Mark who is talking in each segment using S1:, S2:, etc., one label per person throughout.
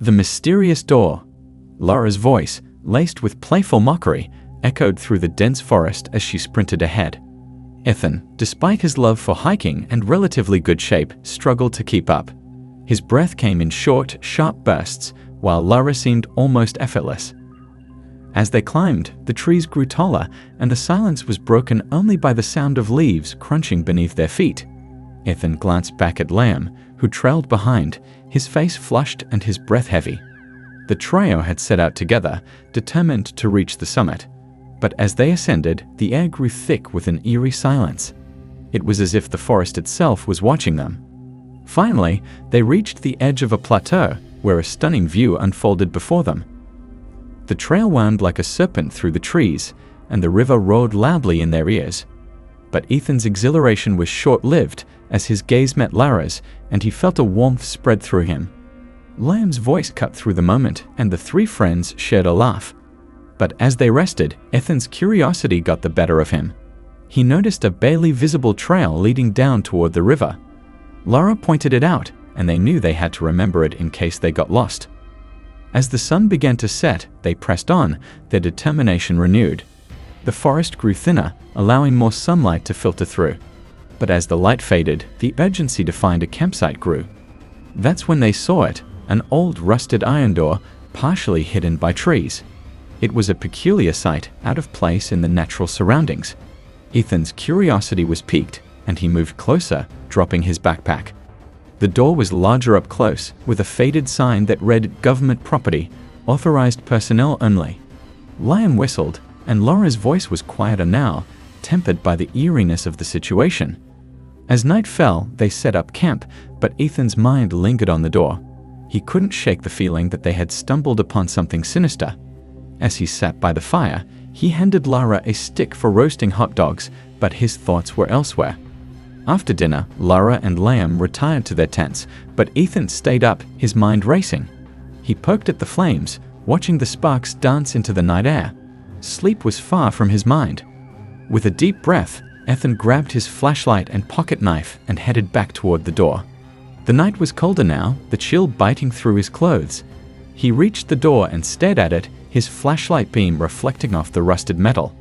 S1: The mysterious door. Laura's voice, laced with playful mockery, echoed through the dense forest as she sprinted ahead. Ethan, despite his love for hiking and relatively good shape, struggled to keep up. His breath came in short, sharp bursts, while Laura seemed almost effortless. As they climbed, the trees grew taller, and the silence was broken only by the sound of leaves crunching beneath their feet. Ethan glanced back at Liam, who trailed behind, his face flushed and his breath heavy. The trio had set out together, determined to reach the summit. But as they ascended, the air grew thick with an eerie silence. It was as if the forest itself was watching them. Finally, they reached the edge of a plateau, where a stunning view unfolded before them. The trail wound like a serpent through the trees, and the river roared loudly in their ears. But Ethan's exhilaration was short-lived as his gaze met Laura's, and he felt a warmth spread through him. Liam's voice cut through the moment, and the three friends shared a laugh. But as they rested, Ethan's curiosity got the better of him. He noticed a barely visible trail leading down toward the river. Laura pointed it out, and they knew they had to remember it in case they got lost. As the sun began to set, they pressed on, their determination renewed. The forest grew thinner, allowing more sunlight to filter through. But as the light faded, the urgency to find a campsite grew. That's when they saw it, an old rusted iron door, partially hidden by trees. It was a peculiar sight, out of place in the natural surroundings. Ethan's curiosity was piqued, and he moved closer, dropping his backpack. The door was larger up close, with a faded sign that read "Government Property, Authorized Personnel Only." Liam whistled, and Laura's voice was quieter now, tempered by the eeriness of the situation. As night fell, they set up camp, but Ethan's mind lingered on the door. He couldn't shake the feeling that they had stumbled upon something sinister. As he sat by the fire, he handed Laura a stick for roasting hot dogs, but his thoughts were elsewhere. After dinner, Laura and Liam retired to their tents, but Ethan stayed up, his mind racing. He poked at the flames, watching the sparks dance into the night air. Sleep was far from his mind. With a deep breath, Ethan grabbed his flashlight and pocket knife and headed back toward the door. The night was colder now, the chill biting through his clothes. He reached the door and stared at it, his flashlight beam reflecting off the rusted metal.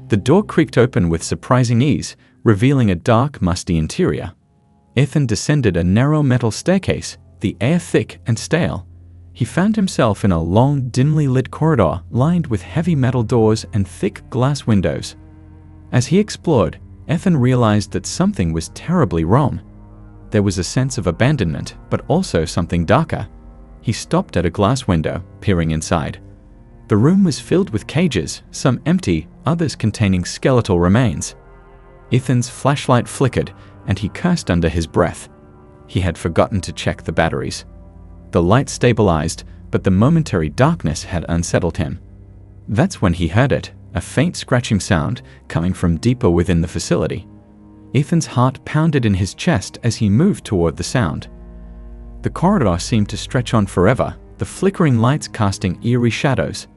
S1: The door creaked open with surprising ease, revealing a dark, musty interior. Ethan descended a narrow metal staircase, the air thick and stale. He found himself in a long, dimly lit corridor lined with heavy metal doors and thick glass windows. As he explored, Ethan realized that something was terribly wrong. There was a sense of abandonment, but also something darker. He stopped at a glass window, peering inside. The room was filled with cages, some empty, others containing skeletal remains. Ethan's flashlight flickered, and he cursed under his breath. He had forgotten to check the batteries. The light stabilized, but the momentary darkness had unsettled him. That's when he heard it, a faint scratching sound coming from deeper within the facility. Ethan's heart pounded in his chest as he moved toward the sound. The corridor seemed to stretch on forever, the flickering lights casting eerie shadows.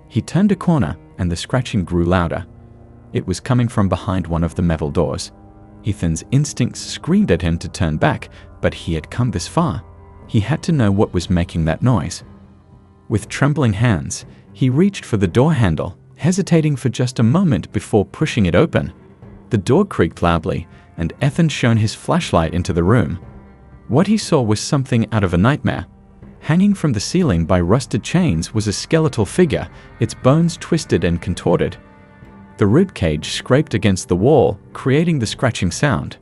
S1: He turned a corner, and the scratching grew louder. It was coming from behind one of the metal doors. Ethan's instincts screamed at him to turn back, but he had come this far. He had to know what was making that noise. With trembling hands, he reached for the door handle, hesitating for just a moment before pushing it open. The door creaked loudly, and Ethan shone his flashlight into the room. What he saw was something out of a nightmare. Hanging from the ceiling by rusted chains was a skeletal figure, its bones twisted and contorted. The rib cage scraped against the wall, creating the scratching sound.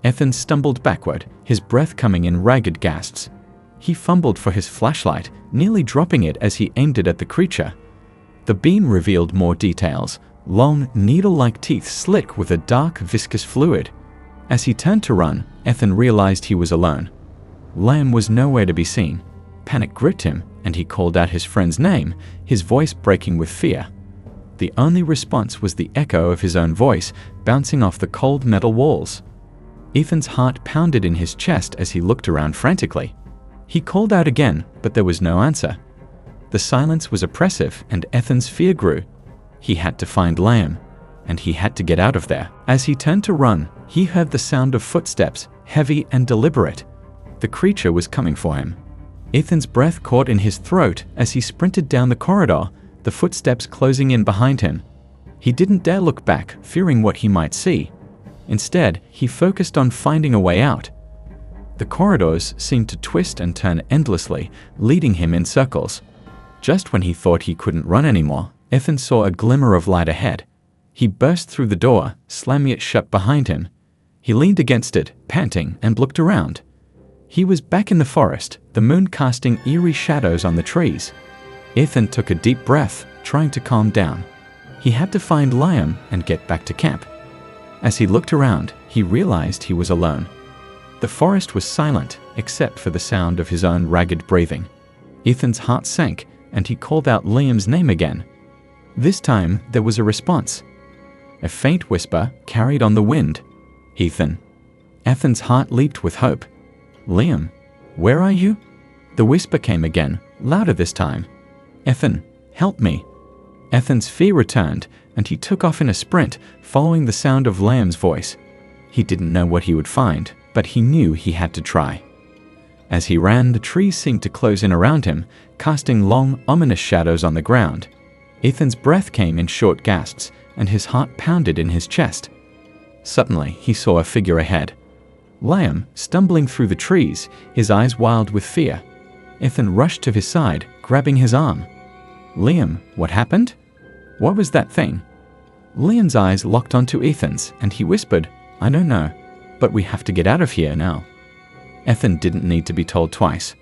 S1: Ethan stumbled backward, his breath coming in ragged gasps. He fumbled for his flashlight, nearly dropping it as he aimed it at the creature. The beam revealed more details, long, needle-like teeth slick with a dark, viscous fluid. As he turned to run, Ethan realized he was alone. Liam was nowhere to be seen. Panic gripped him, and he called out his friend's name, his voice breaking with fear. The only response was the echo of his own voice, bouncing off the cold metal walls. Ethan's heart pounded in his chest as he looked around frantically. He called out again, but there was no answer. The silence was oppressive, and Ethan's fear grew. He had to find Liam, and he had to get out of there. As he turned to run, he heard the sound of footsteps, heavy and deliberate. The creature was coming for him. Ethan's breath caught in his throat as he sprinted down the corridor, the footsteps closing in behind him. He didn't dare look back, fearing what he might see. Instead, he focused on finding a way out. The corridors seemed to twist and turn endlessly, leading him in circles. Just when he thought he couldn't run anymore, Ethan saw a glimmer of light ahead. He burst through the door, slamming it shut behind him. He leaned against it, panting, and looked around. He was back in the forest, the moon casting eerie shadows on the trees. Ethan took a deep breath, trying to calm down. He had to find Liam and get back to camp. As he looked around, he realized he was alone. The forest was silent, except for the sound of his own ragged breathing. Ethan's heart sank, and he called out Liam's name again. This time, there was a response. A faint whisper carried on the wind. "Ethan." Ethan's heart leaped with hope. "Liam, where are you?" The whisper came again, louder this time. "Ethan, help me." Ethan's fear returned, and he took off in a sprint, following the sound of Liam's voice. He didn't know what he would find, but he knew he had to try. As he ran, the trees seemed to close in around him, casting long, ominous shadows on the ground. Ethan's breath came in short gasps, and his heart pounded in his chest. Suddenly, he saw a figure ahead. Liam, stumbling through the trees, his eyes wild with fear. Ethan rushed to his side, grabbing his arm. "Liam, what happened? What was that thing?" Liam's eyes locked onto Ethan's, and he whispered, "I don't know, but we have to get out of here now." Ethan didn't need to be told twice.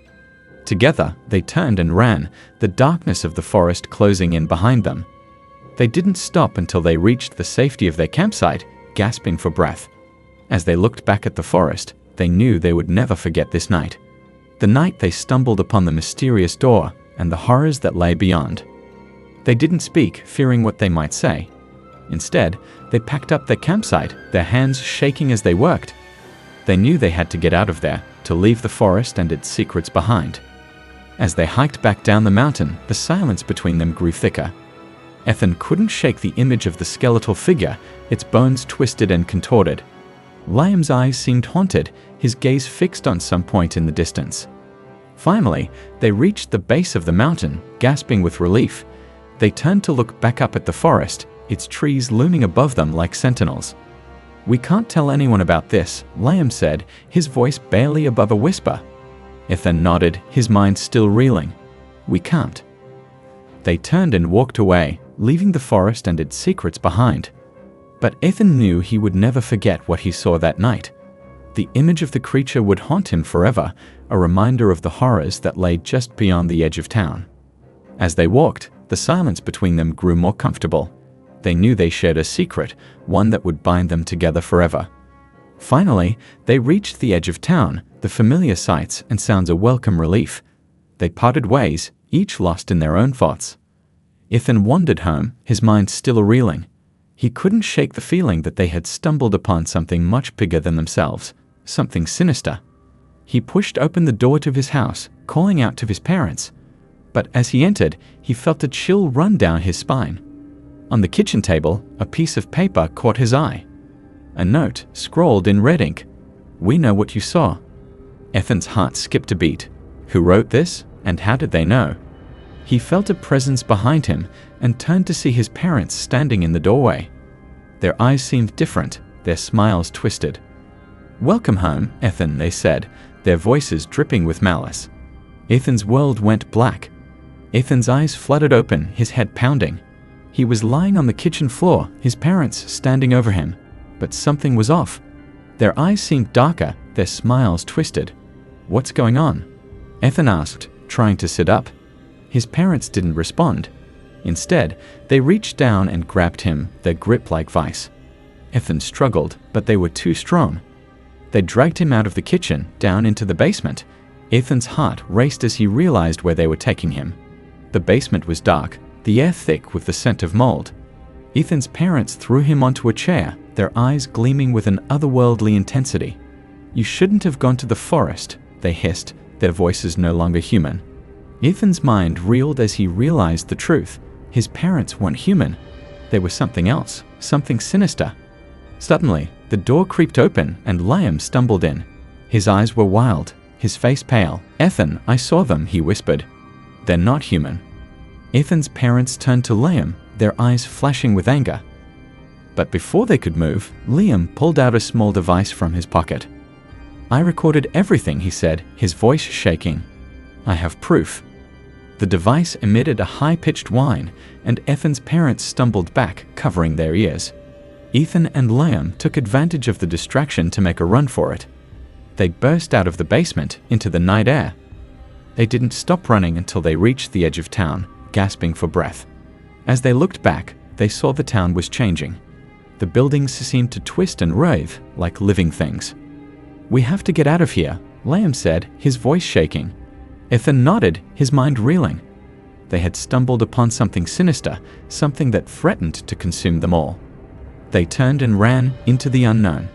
S1: Together, they turned and ran, the darkness of the forest closing in behind them. They didn't stop until they reached the safety of their campsite, gasping for breath. As they looked back at the forest, they knew they would never forget this night. The night they stumbled upon the mysterious door and the horrors that lay beyond. They didn't speak, fearing what they might say. Instead, they packed up their campsite, their hands shaking as they worked. They knew they had to get out of there, to leave the forest and its secrets behind. As they hiked back down the mountain, the silence between them grew thicker. Ethan couldn't shake the image of the skeletal figure, its bones twisted and contorted. Liam's eyes seemed haunted, his gaze fixed on some point in the distance. Finally, they reached the base of the mountain, gasping with relief. They turned to look back up at the forest, its trees looming above them like sentinels. "We can't tell anyone about this," Liam said, his voice barely above a whisper. Ethan nodded, his mind still reeling. "We can't." They turned and walked away, leaving the forest and its secrets behind. But Ethan knew he would never forget what he saw that night. The image of the creature would haunt him forever, a reminder of the horrors that lay just beyond the edge of town. As they walked, the silence between them grew more comfortable. They knew they shared a secret, one that would bind them together forever. Finally, they reached the edge of town, the familiar sights and sounds a welcome relief. They parted ways, each lost in their own thoughts. Ethan wandered home, his mind still reeling. He couldn't shake the feeling that they had stumbled upon something much bigger than themselves, something sinister. He pushed open the door to his house, calling out to his parents. But as he entered, he felt a chill run down his spine. On the kitchen table, a piece of paper caught his eye. A note scrawled in red ink. "We know what you saw." Ethan's heart skipped a beat. Who wrote this, and how did they know? He felt a presence behind him and turned to see his parents standing in the doorway. Their eyes seemed different, their smiles twisted. "Welcome home, Ethan," they said, their voices dripping with malice. Ethan's world went black. Ethan's eyes fluttered open, his head pounding. He was lying on the kitchen floor, his parents standing over him. But something was off. Their eyes seemed darker, their smiles twisted. "What's going on?" Ethan asked, trying to sit up. His parents didn't respond. Instead, they reached down and grabbed him, their grip like vice. Ethan struggled, but they were too strong. They dragged him out of the kitchen, down into the basement. Ethan's heart raced as he realized where they were taking him. The basement was dark, the air thick with the scent of mold. Ethan's parents threw him onto a chair, their eyes gleaming with an otherworldly intensity. "You shouldn't have gone to the forest," they hissed, their voices no longer human. Ethan's mind reeled as he realized the truth. His parents weren't human. They were something else, something sinister. Suddenly, the door creaked open and Liam stumbled in. His eyes were wild, his face pale. "Ethan, I saw them," he whispered. "They're not human." Ethan's parents turned to Liam, their eyes flashing with anger. But before they could move, Liam pulled out a small device from his pocket. "I recorded everything," he said, his voice shaking. "I have proof." The device emitted a high-pitched whine, and Ethan's parents stumbled back, covering their ears. Ethan and Liam took advantage of the distraction to make a run for it. They burst out of the basement into the night air. They didn't stop running until they reached the edge of town, gasping for breath. As they looked back, they saw the town was changing. The buildings seemed to twist and writhe like living things. "We have to get out of here," Liam said, his voice shaking. Ethan nodded, his mind reeling. They had stumbled upon something sinister, something that threatened to consume them all. They turned and ran into the unknown.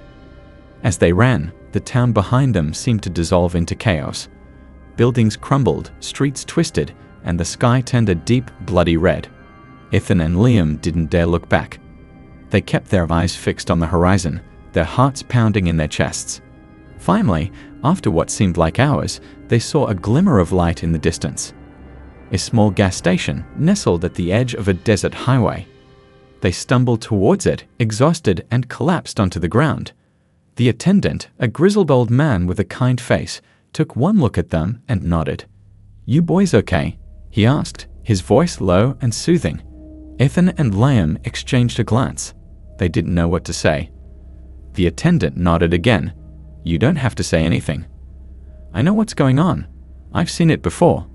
S1: As they ran, the town behind them seemed to dissolve into chaos. Buildings crumbled, streets twisted, and the sky turned a deep, bloody red. Ethan and Liam didn't dare look back. They kept their eyes fixed on the horizon, their hearts pounding in their chests. Finally, after what seemed like hours, they saw a glimmer of light in the distance. A small gas station nestled at the edge of a desert highway. They stumbled towards it, exhausted, and collapsed onto the ground. The attendant, a grizzled old man with a kind face, took one look at them and nodded. "You boys okay?" he asked, his voice low and soothing. Ethan and Liam exchanged a glance. They didn't know what to say. The attendant nodded again. "You don't have to say anything. I know what's going on. I've seen it before."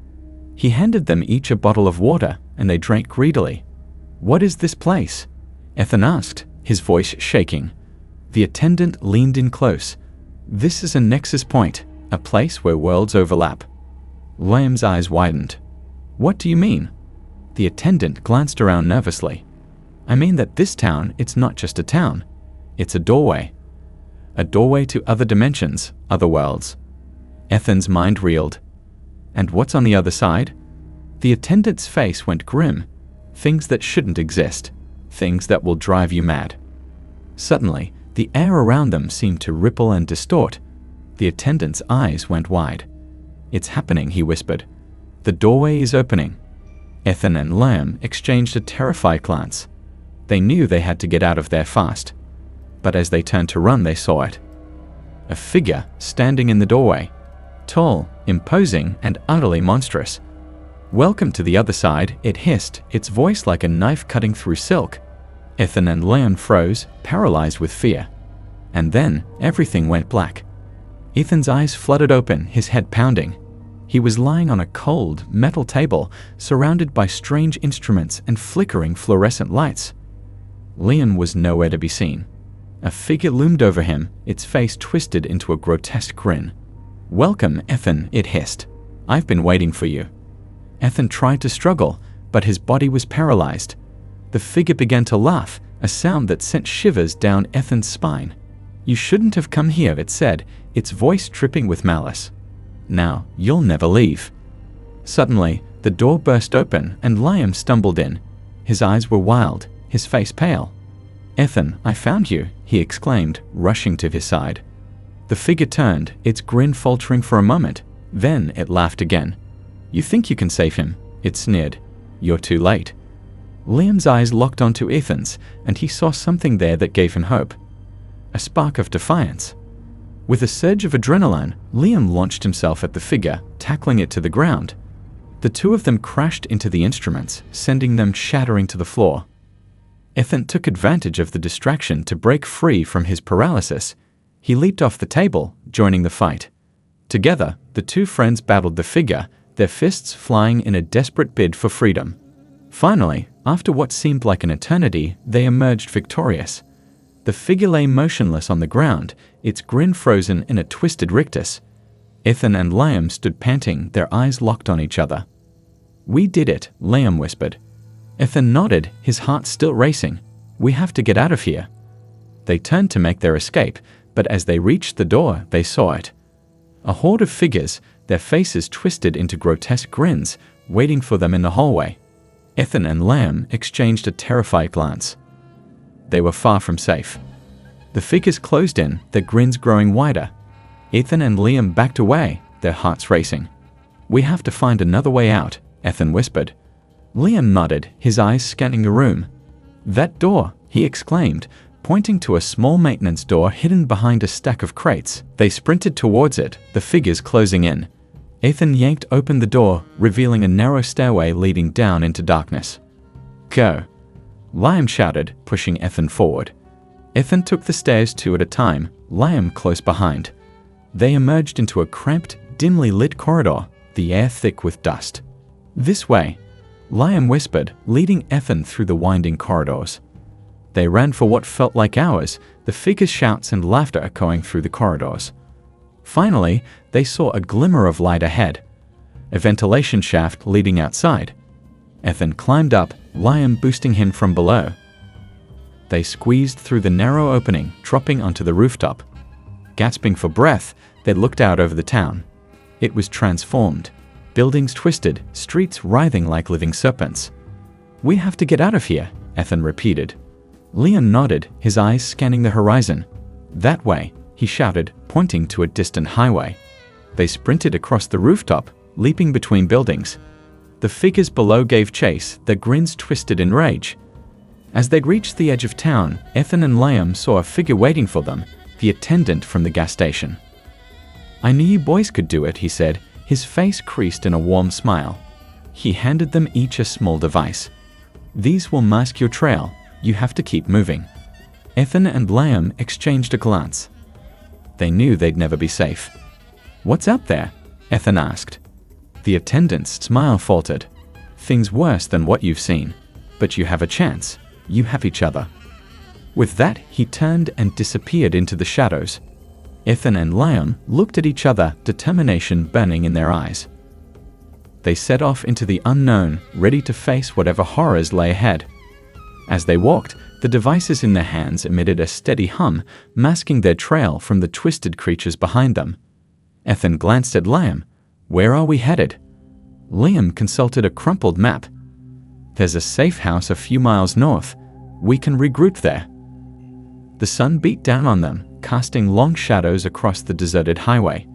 S1: He handed them each a bottle of water, and they drank greedily. "What is this place?" Ethan asked, his voice shaking. The attendant leaned in close. "This is a nexus point, a place where worlds overlap." Liam's eyes widened. "What do you mean?" The attendant glanced around nervously. "I mean that this town, it's not just a town. It's a doorway. A doorway to other dimensions, other worlds." Ethan's mind reeled. "And what's on the other side?" The attendant's face went grim. "Things that shouldn't exist. Things that will drive you mad." Suddenly, the air around them seemed to ripple and distort. The attendant's eyes went wide. "It's happening," he whispered. "The doorway is opening." Ethan and Liam exchanged a terrified glance. They knew they had to get out of there fast. But as they turned to run, they saw it. A figure standing in the doorway. Tall, imposing, and utterly monstrous. "Welcome to the other side," it hissed, its voice like a knife cutting through silk. Ethan and Liam froze, paralyzed with fear. And then, everything went black. Ethan's eyes fluttered open, his head pounding. He was lying on a cold, metal table, surrounded by strange instruments and flickering fluorescent lights. Liam was nowhere to be seen. A figure loomed over him, its face twisted into a grotesque grin. "Welcome, Ethan," it hissed. "I've been waiting for you." Ethan tried to struggle, but his body was paralyzed. The figure began to laugh, a sound that sent shivers down Ethan's spine. "You shouldn't have come here," it said, its voice dripping with malice. "Now, you'll never leave." Suddenly, the door burst open and Liam stumbled in. His eyes were wild, his face pale. "Ethan, I found you," he exclaimed, rushing to his side. The figure turned, its grin faltering for a moment. Then it laughed again. "You think you can save him?" it sneered. "You're too late." Liam's eyes locked onto Ethan's, and he saw something there that gave him hope. A spark of defiance. With a surge of adrenaline, Liam launched himself at the figure, tackling it to the ground. The two of them crashed into the instruments, sending them shattering to the floor. Ethan took advantage of the distraction to break free from his paralysis. He leaped off the table, joining the fight. Together, the two friends battled the figure, their fists flying in a desperate bid for freedom. Finally, after what seemed like an eternity, they emerged victorious. The figure lay motionless on the ground, its grin frozen in a twisted rictus. Ethan and Liam stood panting, their eyes locked on each other. "We did it," Liam whispered. Ethan nodded, his heart still racing. "We have to get out of here." They turned to make their escape, but as they reached the door, they saw it. A horde of figures, their faces twisted into grotesque grins, waiting for them in the hallway. Ethan and Liam exchanged a terrified glance. They were far from safe. The figures closed in, their grins growing wider. Ethan and Liam backed away, their hearts racing. "We have to find another way out," Ethan whispered. Liam nodded, his eyes scanning the room. "That door," he exclaimed, pointing to a small maintenance door hidden behind a stack of crates. They sprinted towards it, the figures closing in. Ethan yanked open the door, revealing a narrow stairway leading down into darkness. "Go," Liam shouted, pushing Ethan forward. Ethan took the stairs 2 at a time, Liam close behind. They emerged into a cramped, dimly lit corridor, the air thick with dust. "This way," Liam whispered, leading Ethan through the winding corridors. They ran for what felt like hours, the figures' shouts and laughter echoing through the corridors. Finally, they saw a glimmer of light ahead, a ventilation shaft leading outside. Ethan climbed up, Liam boosting him from below. They squeezed through the narrow opening, dropping onto the rooftop. Gasping for breath, they looked out over the town. It was transformed. Buildings twisted, streets writhing like living serpents. "We have to get out of here," Ethan repeated. Liam nodded, his eyes scanning the horizon. "That way," he shouted, pointing to a distant highway. They sprinted across the rooftop, leaping between buildings. The figures below gave chase, their grins twisted in rage. As they reached the edge of town, Ethan and Liam saw a figure waiting for them, the attendant from the gas station. "I knew you boys could do it," he said, his face creased in a warm smile. He handed them each a small device. "These will mask your trail. You have to keep moving." Ethan and Liam exchanged a glance. They knew they'd never be safe. "What's up there?" Ethan asked. The attendant's smile faltered. "Things worse than what you've seen. But you have a chance. You have each other." With that, he turned and disappeared into the shadows. Ethan and Liam looked at each other, determination burning in their eyes. They set off into the unknown, ready to face whatever horrors lay ahead. As they walked, the devices in their hands emitted a steady hum, masking their trail from the twisted creatures behind them. Ethan glanced at Liam. "Where are we headed?" Liam consulted a crumpled map. "There's a safe house a few miles north. We can regroup there." The sun beat down on them, casting long shadows across the deserted highway.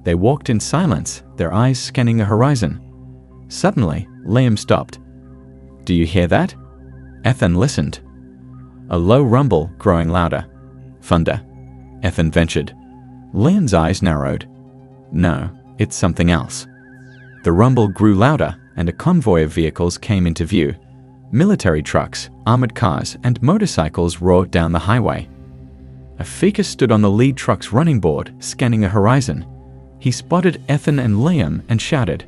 S1: They walked in silence, their eyes scanning the horizon. Suddenly, Liam stopped. "Do you hear that?" Ethan listened. A low rumble growing louder. "Thunder," Ethan ventured. Liam's eyes narrowed. "No, it's something else." The rumble grew louder, and a convoy of vehicles came into view. Military trucks, armored cars, and motorcycles roared down the highway. A figure stood on the lead truck's running board, scanning the horizon. He spotted Ethan and Liam and shouted.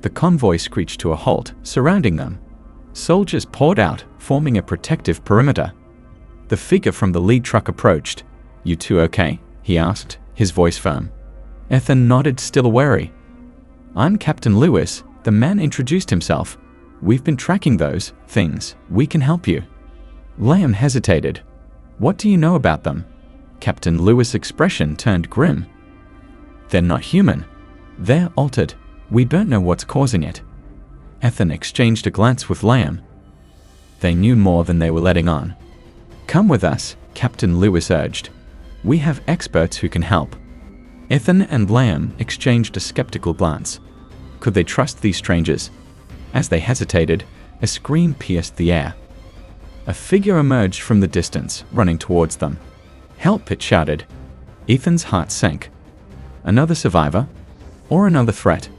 S1: The convoy screeched to a halt, surrounding them. Soldiers poured out, forming a protective perimeter. The figure from the lead truck approached. "You two okay?" he asked, his voice firm. Ethan nodded, still wary. "I'm Captain Lewis," the man introduced himself. "We've been tracking those things. We can help you." Liam hesitated. "What do you know about them?" Captain Lewis' expression turned grim. "They're not human. They're altered. We don't know what's causing it." Ethan exchanged a glance with Liam. They knew more than they were letting on. "Come with us," Captain Lewis urged. "We have experts who can help." Ethan and Liam exchanged a skeptical glance. Could they trust these strangers? As they hesitated, a scream pierced the air. A figure emerged from the distance, running towards them. "Help!" it shouted. Ethan's heart sank. Another survivor? Or another threat?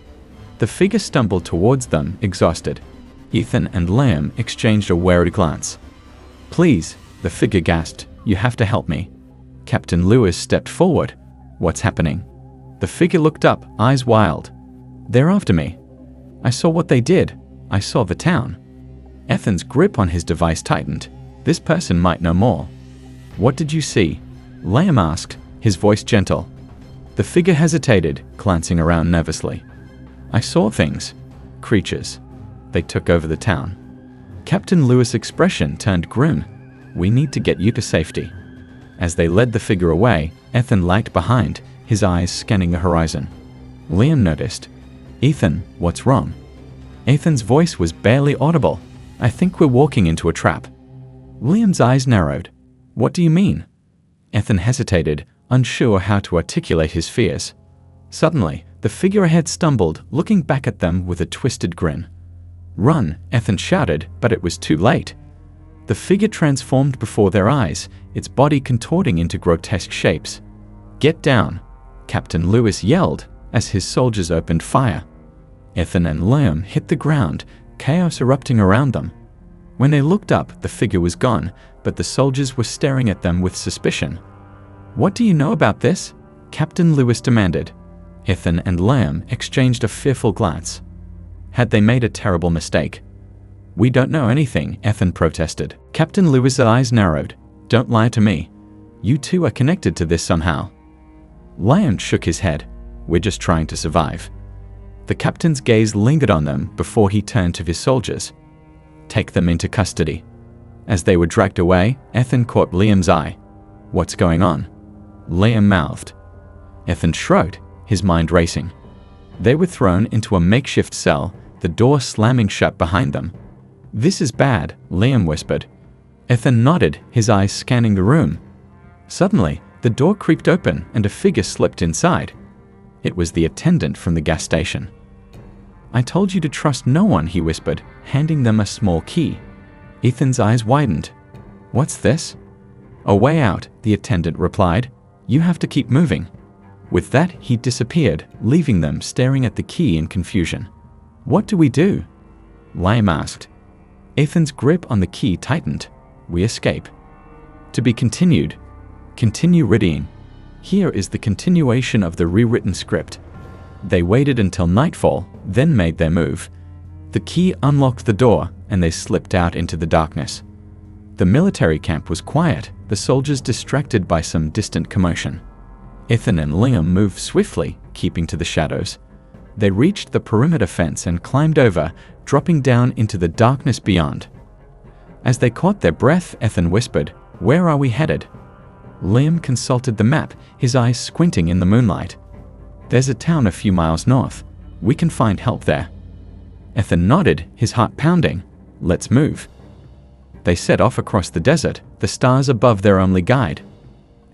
S1: The figure stumbled towards them, exhausted. Ethan and Liam exchanged a wary glance. "Please," the figure gasped, "you have to help me." Captain Lewis stepped forward. "What's happening?" The figure looked up, eyes wild. "They're after me. I saw what they did. I saw the town." Ethan's grip on his device tightened. This person might know more. "What did you see?" Liam asked, his voice gentle. The figure hesitated, glancing around nervously. "I saw things. Creatures. They took over the town." Captain Lewis' expression turned grim. "We need to get you to safety." As they led the figure away, Ethan lagged behind, his eyes scanning the horizon. Liam noticed. "Ethan, what's wrong?" Ethan's voice was barely audible. "I think we're walking into a trap." Liam's eyes narrowed. "What do you mean?" Ethan hesitated, unsure how to articulate his fears. Suddenly, The figure ahead stumbled, looking back at them with a twisted grin. "Run!" Ethan shouted, but it was too late. The figure transformed before their eyes, its body contorting into grotesque shapes. "Get down!" Captain Lewis yelled as his soldiers opened fire. Ethan and Liam hit the ground, chaos erupting around them. When they looked up, the figure was gone, but the soldiers were staring at them with suspicion. "What do you know about this?" Captain Lewis demanded. Ethan and Liam exchanged a fearful glance. Had they made a terrible mistake? "We don't know anything," Ethan protested. Captain Lewis' eyes narrowed. "Don't lie to me. You two are connected to this somehow." Liam shook his head. "We're just trying to survive." The captain's gaze lingered on them before he turned to his soldiers. "Take them into custody." As they were dragged away, Ethan caught Liam's eye. "What's going on?" Liam mouthed. Ethan shrugged, his mind racing. They were thrown into a makeshift cell, the door slamming shut behind them. "This is bad," Liam whispered. Ethan nodded, his eyes scanning the room. Suddenly, the door creaked open and a figure slipped inside. It was the attendant from the gas station. "I told you to trust no one," he whispered, handing them a small key. Ethan's eyes widened. "What's this?" "A way out," the attendant replied. "You have to keep moving." With that, he disappeared, leaving them staring at the key in confusion. "What do we do?" Liam asked. Ethan's grip on the key tightened. "We escape." To be continued. Continue reading. Here is the continuation of the rewritten script. They waited until nightfall, then made their move. The key unlocked the door, and they slipped out into the darkness. The military camp was quiet, the soldiers distracted by some distant commotion. Ethan and Liam moved swiftly, keeping to the shadows. They reached the perimeter fence and climbed over, dropping down into the darkness beyond. As they caught their breath, Ethan whispered, "Where are we headed?" Liam consulted the map, his eyes squinting in the moonlight. "There's a town a few miles north. We can find help there." Ethan nodded, his heart pounding. "Let's move." They set off across the desert, the stars above their only guide.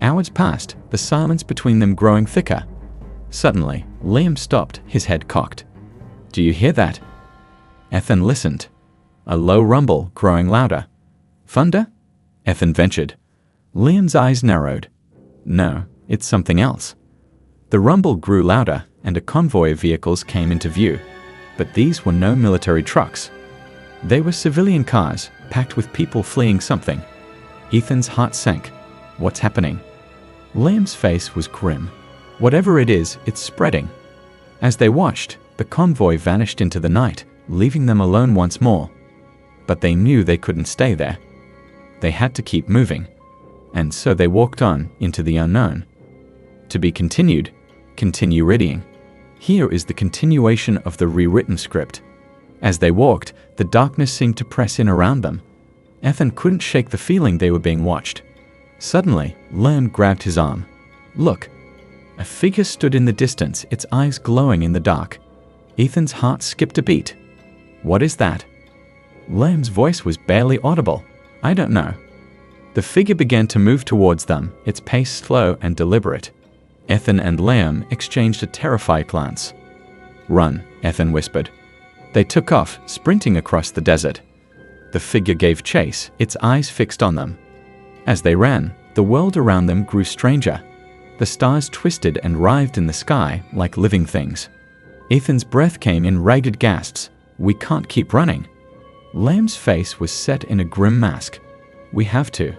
S1: Hours passed, the silence between them growing thicker. Suddenly, Liam stopped, his head cocked. "Do you hear that?" Ethan listened. A low rumble, growing louder. "Thunder?" Ethan ventured. Liam's eyes narrowed. "No, it's something else." The rumble grew louder, and a convoy of vehicles came into view. But these were no military trucks. They were civilian cars, packed with people fleeing something. Ethan's heart sank. What's happening? Liam's face was grim. Whatever it is, it's spreading. As they watched, the convoy vanished into the night, leaving them alone once more. But they knew they couldn't stay there. They had to keep moving. And so they walked on into the unknown. To be continued. Continue reading. Here is the continuation of the rewritten script. As they walked, the darkness seemed to press in around them. Ethan couldn't shake the feeling they were being watched. Suddenly, Liam grabbed his arm. "Look." A figure stood in the distance, its eyes glowing in the dark. Ethan's heart skipped a beat. "What is that?" Liam's voice was barely audible. "I don't know." The figure began to move towards them, its pace slow and deliberate. Ethan and Liam exchanged a terrified glance. "Run," Ethan whispered. They took off, sprinting across the desert. The figure gave chase, its eyes fixed on them. As they ran, the world around them grew stranger. The stars twisted and writhed in the sky like living things. Ethan's breath came in ragged gasps. "We can't keep running." Liam's face was set in a grim mask. "We have to."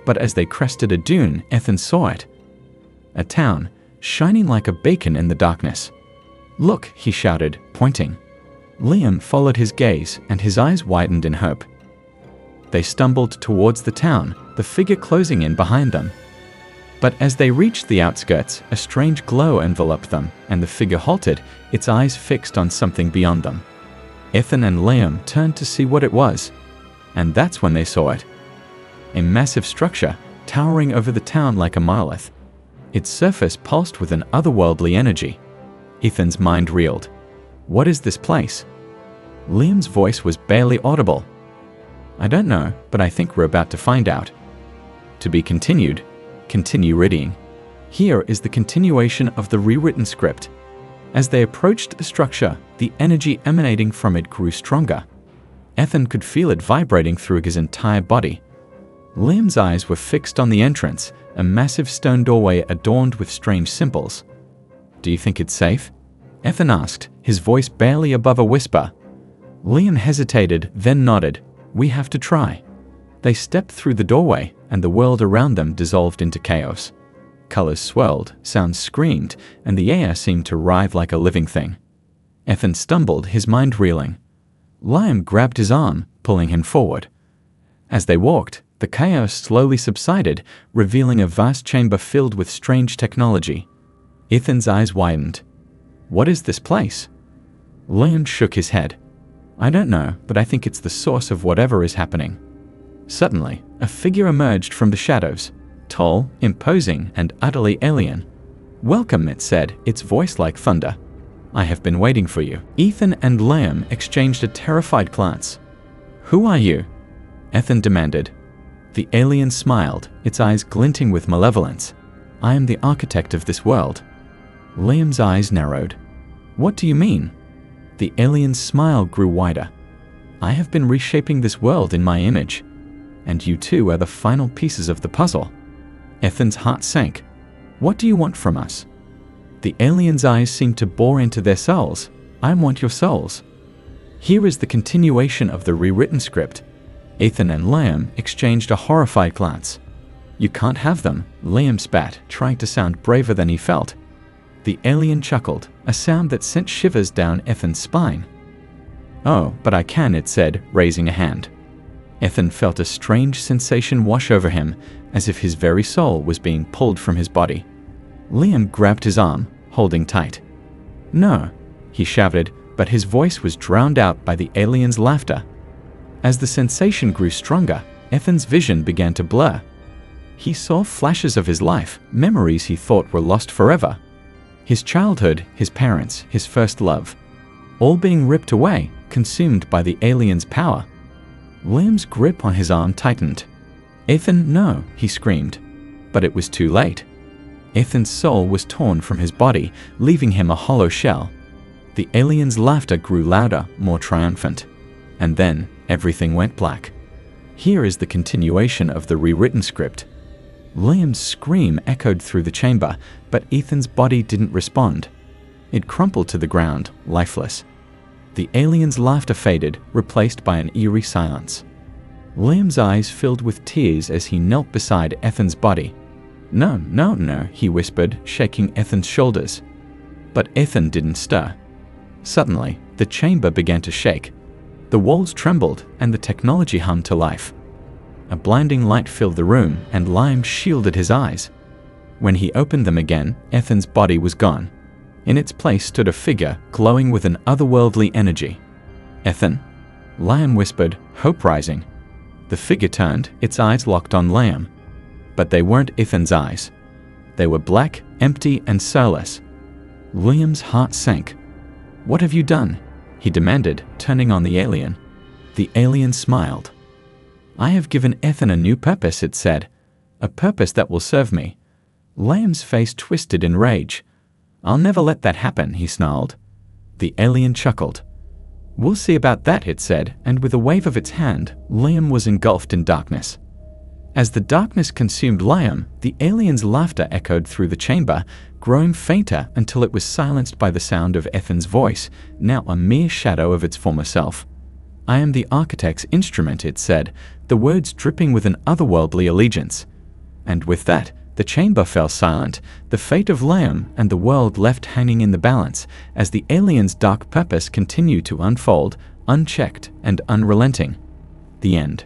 S1: But as they crested a dune, Ethan saw it. A town, shining like a beacon in the darkness. "Look," he shouted, pointing. Liam followed his gaze, and his eyes widened in hope. They stumbled towards the town, the figure closing in behind them. But as they reached the outskirts, a strange glow enveloped them, and the figure halted, its eyes fixed on something beyond them. Ethan and Liam turned to see what it was, and that's when they saw it. A massive structure, towering over the town like a monolith. Its surface pulsed with an otherworldly energy. Ethan's mind reeled. "What is this place?" Liam's voice was barely audible. "I don't know, but I think we're about to find out." To be continued. Continue reading. Here is the continuation of the rewritten script. As they approached the structure, the energy emanating from it grew stronger. Ethan could feel it vibrating through his entire body. Liam's eyes were fixed on the entrance, a massive stone doorway adorned with strange symbols. "Do you think it's safe?" Ethan asked, his voice barely above a whisper. Liam hesitated, then nodded. "We have to try." They stepped through the doorway, and the world around them dissolved into chaos. Colors swirled, sounds screamed, and the air seemed to writhe like a living thing. Ethan stumbled, his mind reeling. Liam grabbed his arm, pulling him forward. As they walked, the chaos slowly subsided, revealing a vast chamber filled with strange technology. Ethan's eyes widened. "What is this place?" Liam shook his head. "I don't know, but I think it's the source of whatever is happening." Suddenly, a figure emerged from the shadows, tall, imposing, and utterly alien. "Welcome," it said, its voice like thunder. "I have been waiting for you." Ethan and Liam exchanged a terrified glance. "Who are you?" Ethan demanded. The alien smiled, its eyes glinting with malevolence. "I am the architect of this world." Liam's eyes narrowed. "What do you mean?" The alien's smile grew wider. "I have been reshaping this world in my image, and you two are the final pieces of the puzzle." Ethan's heart sank. "What do you want from us?" The alien's eyes seemed to bore into their souls. "I want your souls." Here is the continuation of the rewritten script. Ethan and Liam exchanged a horrified glance. "You can't have them," Liam spat, trying to sound braver than he felt. The alien chuckled, a sound that sent shivers down Ethan's spine. "Oh, but I can," it said, raising a hand. Ethan felt a strange sensation wash over him, as if his very soul was being pulled from his body. Liam grabbed his arm, holding tight. "No," he shouted, but his voice was drowned out by the alien's laughter. As the sensation grew stronger, Ethan's vision began to blur. He saw flashes of his life, memories he thought were lost forever. His childhood, his parents, his first love, all being ripped away, consumed by the alien's power. Liam's grip on his arm tightened. "Ethan, no," he screamed. But it was too late. Ethan's soul was torn from his body, leaving him a hollow shell. The alien's laughter grew louder, more triumphant. And then, everything went black. Here is the continuation of the rewritten script. Liam's scream echoed through the chamber, but Ethan's body didn't respond. It crumpled to the ground, lifeless. The alien's laughter faded, replaced by an eerie silence. Liam's eyes filled with tears as he knelt beside Ethan's body. "No, no, no," he whispered, shaking Ethan's shoulders. But Ethan didn't stir. Suddenly, the chamber began to shake. The walls trembled, and the technology hummed to life. A blinding light filled the room, and Liam shielded his eyes. When he opened them again, Ethan's body was gone. In its place stood a figure, glowing with an otherworldly energy. "Ethan?" Liam whispered, hope rising. The figure turned, its eyes locked on Liam. But they weren't Ethan's eyes. They were black, empty, and soulless. Liam's heart sank. "What have you done?" he demanded, turning on the alien. The alien smiled. "I have given Ethan a new purpose," it said. "A purpose that will serve me." Liam's face twisted in rage. "I'll never let that happen," he snarled. The alien chuckled. "We'll see about that," it said, and with a wave of its hand, Liam was engulfed in darkness. As the darkness consumed Liam, the alien's laughter echoed through the chamber, growing fainter until it was silenced by the sound of Ethan's voice, now a mere shadow of its former self. "I am the architect's instrument," it said, the words dripping with an otherworldly allegiance. And with that, the chamber fell silent, the fate of Liam and the world left hanging in the balance, as the alien's dark purpose continued to unfold, unchecked and unrelenting. The end.